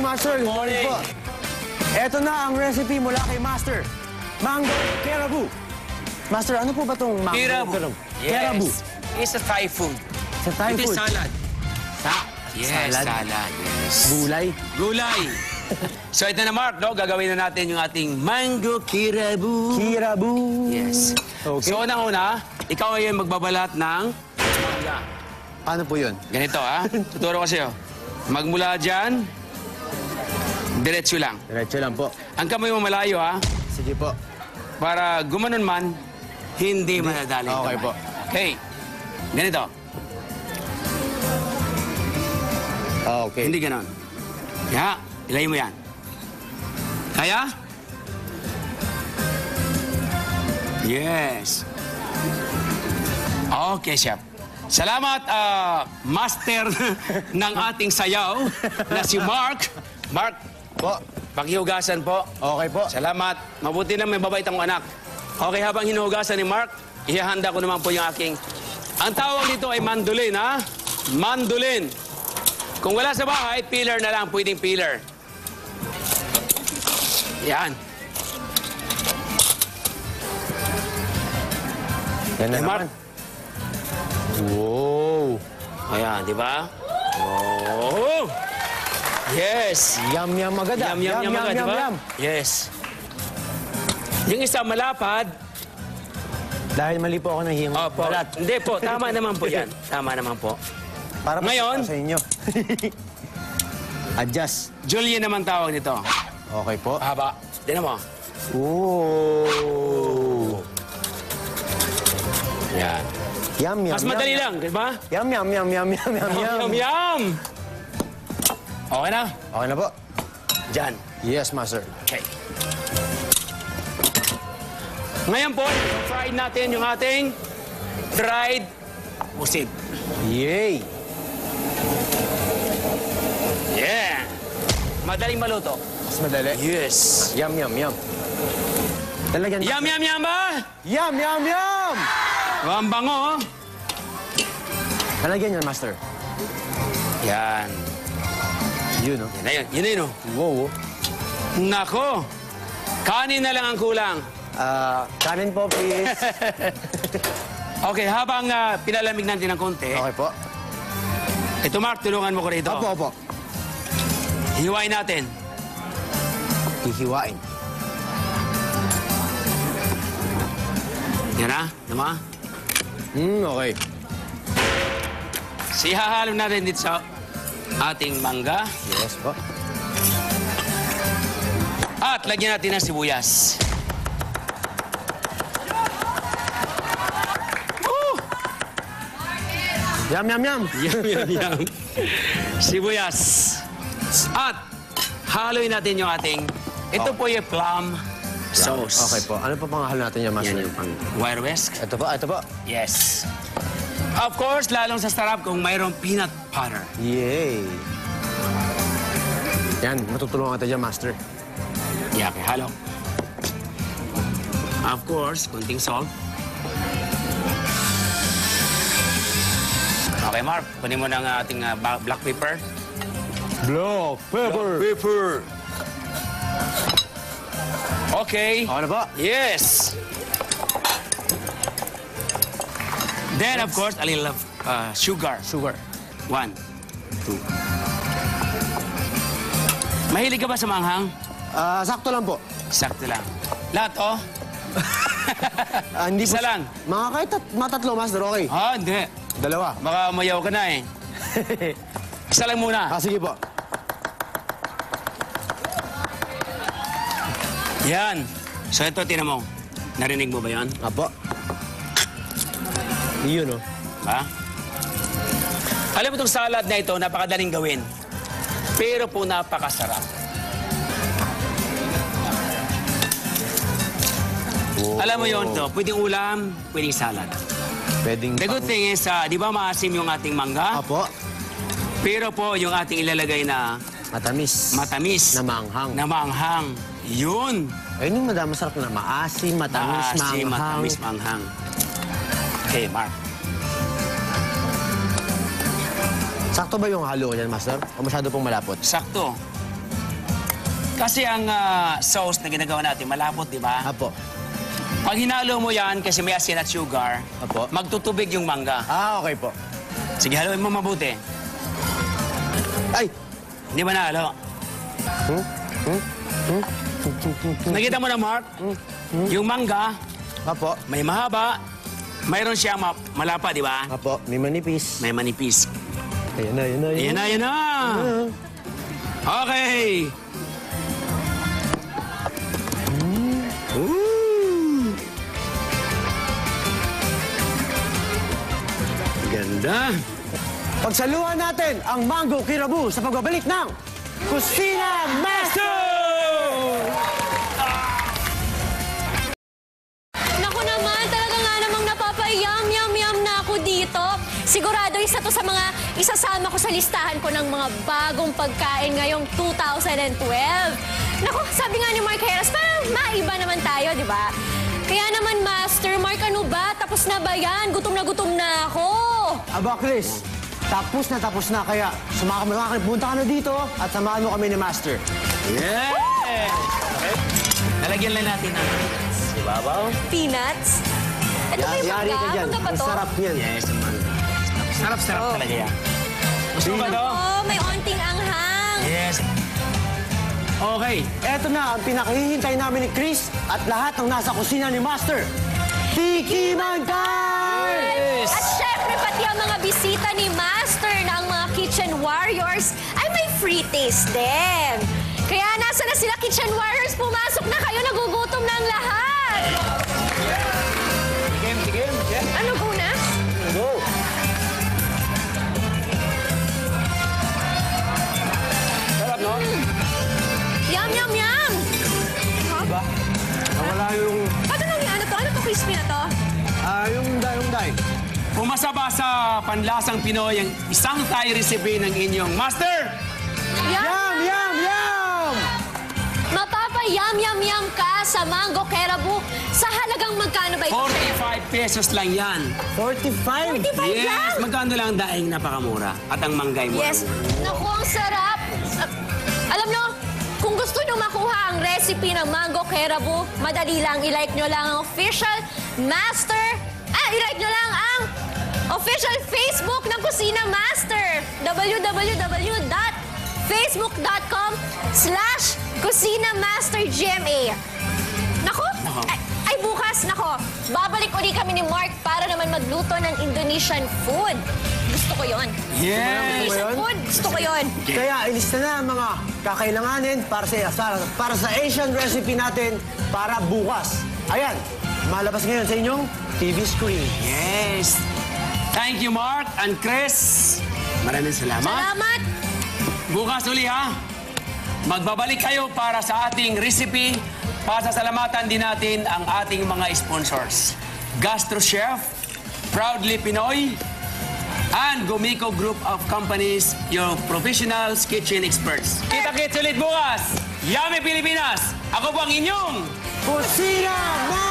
Master. Good morning po. Ito na ang recipe mula kay Master. Mango Kerabu. Master, ano po ba itong mango Kerabu? Kerabu. It's a Thai food. Sa Thai It food. is salad. Yes, Salad. salad. Yes. Gulay. Gulay. So ito na, Mark, no? Gagawin na natin yung ating mango kirabu. Kerabu. Yes. Okay. So unang-una, ikaw ngayon magbabalat ng mangga. Paano po yun? Ganito, ha? Tuturo ko sa'yo. Magmula dyan, diretso lang. Diretso lang po. Ang kamay mo malayo, ha? Sige po. Para gumanon man, hindi madadali. ang Okay kamay. po. Okay. Ganito. Okay. Hindi ganon. Kaya, ilayin mo yan. Kaya? Yes. Okay, Chef. Salamat, master ng ating sayaw na si Mark. Mark, Po. pakihugasan po. Okay po. Salamat. Mabuti na may babait ang anak. Okay, habang hinuhugasan ni Mark, ihahanda ko naman po yung aking... Ang tawag dito ay mandolin, ha? Mandolin. Kung wala sa bahay, peeler na lang. Pwedeng peeler. Yan. Yan na Eh, Mark. naman. Wow. Ayan, di ba? Oh! Yes! Yum, yum agad ah. Yum, yum, yum, agad, di ba? yum. Yes. Yung isa malapad. Dahil mali po ako ng hiyang Opo. balat. Hindi po, tama naman po yan. Tama naman po. Para po Ngayon? sa inyo. Adjust. Julian naman tawag nito. Okay po. Haba. Tignan mo. Ooh. Yan. Yum, yum, Mas yum, madali yum. lang, di ba? Yum, yum, yum, yum, yum, yum, yum. Yum, yum! Okay na? Okay na po. Diyan. Yes, Master. Okay. Ngayon po, fried natin yung ating dried pusit. Yay! Yeah! Madaling maluto. Mas madali. Yes. Yum, yum, yum. Talagang... Yum, yum, yum ba? Yum, yum, yum! Ang bango, oh. Talagyan yan, Master. Yan. Yun, no? Yan na yun. Yun na yun, oh. Wow. Nako. Kanin na lang ang kulang. Kanin po, please. Okay, habang pinalamig natin ng konti. Okay po. Ito, Mark, tulungan mo ko rito. Opo, opo. Hiwain natin. Hihiwain. Yan na, diba? Okay. So, ihahalo natin dito sa ating mangga. Yes po. At lagyan natin ng sibuyas. Yum, yum, yum. Yum, yum, yum. Sibuyas. At haluin natin yung ating... Ito po yung plum sauce. Okay po. Ano pa pangahalo natin yan, Yan Master? yung pang wire whisk. Ito po, ito po. Yes. Of course, lalong sa sarap kung mayroong peanut butter. Yay! Yan, matutulungan kita dyan, Master. Yeah, okay, halo. Of course, kunting salt. Okay, Mark, kunin mo ng ating black pepper. Black pepper. Pepper. Okay. Okay na po. Yes. Then, of course, a little of sugar. Sugar. 1, 2. Mahilig ka ba sa manghang? Sakto lang po. Sakto lang. Lahat, oh? Hindi Isa po. lang. Mga kahit matatlo, Master, okay. Ah, hindi. Dalawa. Baka mayaw ka na eh. Isa lang muna. Sige po. Yan. So ito, tinan mo. Narinig mo ba yan? Apo. Yun, oh. Ha? Alam mo itong salad na ito, napakadaling gawin. Pero po napakasarap. Oh. Alam mo yun to, pwedeng ulam, pwedeng salad. Pwedeng... The good thing is, di ba maasim yung ating mangga? Apo. Pero po, yung ating ilalagay na Matamis. matamis. Na manghang. Na manghang. Yun. Ayun yung madami masarap na maasim, matamis, Maasim, manghang. matamis, manghang. Okay, Mark. Sakto ba yung halo ko dyan, Master? O masyado pong malapot? Sakto. Kasi ang sauce na ginagawa natin, malapot, di ba? Apo. Pag hinalo mo yan, kasi may asin at sugar, Apo. magtutubig yung mangga. Okay po. Sige, haluin mo mabuti. Ay! Hindi ba nahalo? Nakita mo na, Mark? Yung mangga, Apo. may mahaba, mayroon siyang malapa, di ba? Apo, may manipis. May manipis. Ayan na, ayan na, ayan na. Ayan na. Okay. Ganda. Pagsaluhan natin ang Mango Kirabu sa pagbabalik ng Kusina Master! Naku naman, talaga nga namang napapayam-yam-yam na ako dito. Sigurado isa to sa mga isasama ko sa listahan ko ng mga bagong pagkain ngayong 2012. Naku, sabi nga ni Mark Heras, parang maiba naman tayo, di ba? Kaya naman, Master Mark, ano ba? Tapos na ba yan? Gutom na ako. Aba, Chris, tapos na. Kaya punta ka na dito at samahan mo kami ni Master. Yeah! Okay. Nalagyan lang natin ng ibabaw. Peanuts? Ito ba yung Yari ka mangga? dyan. Mangga ba Ang to? sarap niyan. Yes, naman. Sarap talaga yan. Gusto mo ba to? Oh, may onting anghang. Yes. Okay. Eto na ang pinakahihintay namin ni Chris at lahat ng nasa kusina ni Master. Tikiman time! At syempre, pati ang mga bisita ni Master na ang mga Kitchen Warriors ay may free taste din. Kaya nasa na sila, Kitchen Warriors? Pumasok na kayo, nagugutom na ang lahat. Sige. Ano una? Go! Sarap, no? Yum, yum, yum! Diba? Nawala yung... Ano nang ano to? Ano to crispy na to? yung day. Pumasa ba sa panlasang Pinoy ang isang Thai recipe ng inyong master? Yum, yum, yum! Mapapayam-yam-yam ka sa Mango Kerabu sa halagang magkano ba ito? 45 pesos lang yan. 45? 45 lang? Yes, magkano lang ang daing napakamura. At ang manggay mo. Yes. Naku, ang sarap. Alam nyo, kung gusto nyo makuha ang recipe ng Mango Kerabu, madali lang. I-like nyo lang ang official Master. I-like nyo lang ang official Facebook ng Kusina Master. www.facebook.com/kusinamastergma. Nako, ay bukas, nako, babalik uli kami ni Mark para naman magluto ng Indonesian food. Gusto ko yon. Yes. Indonesian food, gusto ko yon. Kaya ilista na ang mga kakailanganin para sa Asian recipe natin para bukas. Ayan, malabas ngayon sa inyong TV screen. Yes. Thank you, Mark and Chris. Maraming salamat. Salamat! Bukas uli, ha? Magbabalik kayo para sa ating recipe. Pasasalamatan din natin ang ating mga sponsors. Gastro Chef, Proudly Pinoy, and Gomico Group of Companies, your professionals kitchen experts. Kita-kits ulit bukas. Yummy Pilipinas! Ako po ang inyong Kusina Master!